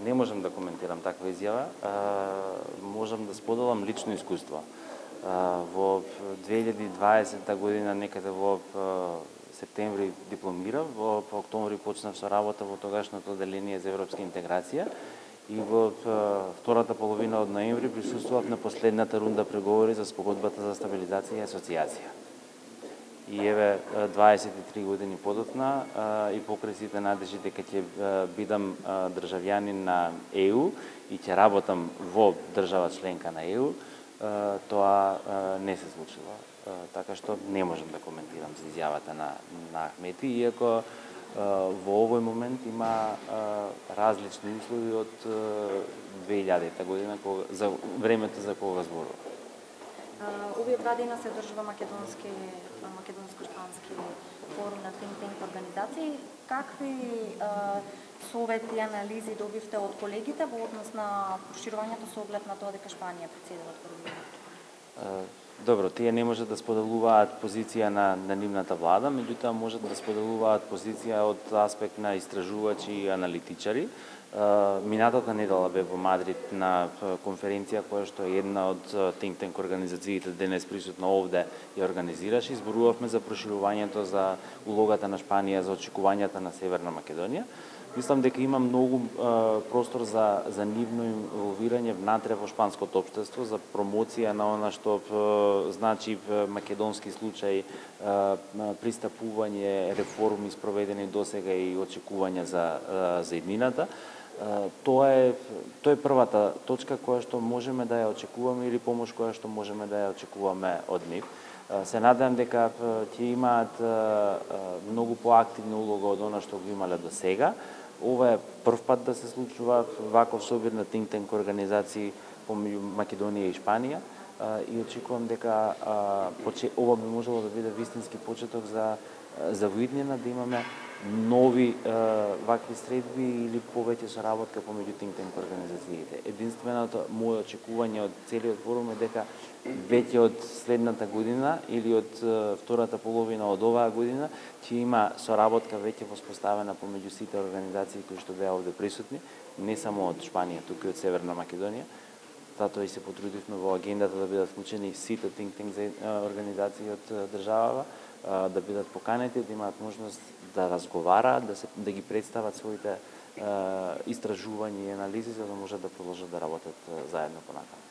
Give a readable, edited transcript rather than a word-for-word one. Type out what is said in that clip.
Не можам да коментирам таква изјава. Можам да споделам лично искуство. Во 2020 година, некаде во септември дипломирав, во октомври почнав со работа во тогашното одделение за европска интеграција и во втората половина од ноември присуствував на последната рунда преговори за спогодбата за стабилизација и асоциација. И еве 23 години подоцна и покрај сите надежи дека ќе бидам државјанин на ЕУ и ќе работам во држава членка на ЕУ, тоа не се случило. Така што не можам да коментирам за изјавата на Ахмети, иако во овој момент има различни услови од 2000 година за времето за кога зборува. Овие 2 дена се одржува македонско-шпански форум на think tank организации. Какви совети и анализи добивте од колегите во однос на проширувањето со оглед на тоа дека Шпанија претседава од 1 јули? Добро, тие не можат да споделуваат позиција на нивната влада, меѓутоа можат да споделуваат позиција од аспект на истражувачи и аналитичари. Минатата недела бе во Мадрид на конференција која што е една од think tank организациите денес присутна овде ја организираше. Изборувавме за проширувањето, за улогата на Шпанија, за очекувањата на Северна Македонија. Мислам дека има многу простор за нивно инволвирање внатре во шпанското општество, за промоција на она што значи македонски случај, пристапување, реформи спроведени досега и очекувања за иднината. Тоа е првата точка која што можеме да ја очекуваме или помош која што можеме да ја очекуваме од нив. Се надевам дека ќе имаат многу поактивна улога од она што го имале до сега. Ова е прв пат да се случува ваков собир на think tank организации помеѓу Македонија и Шпанија и очекувам дека ова би можело да биде вистински почеток за воиднина да имаме нови вакви средби или повеќе соработка помеѓу think tank организациите. Единственото моје очекување од целиот форум е дека веќе од следната година или од втората половина од оваа година ќе има соработка веќе воспоставена помеѓу сите организации кои што беа овде присутни, не само од Шпанија, туку и од Северна Македонија. Затоа и се потрудивме во агендата да бидат вклучени сите think tank организации од државава, да бидат поканети, да имаат можност да разговараат, да ги представат своите истражувања и анализи за да можат да продолжат да работат заедно понатаму.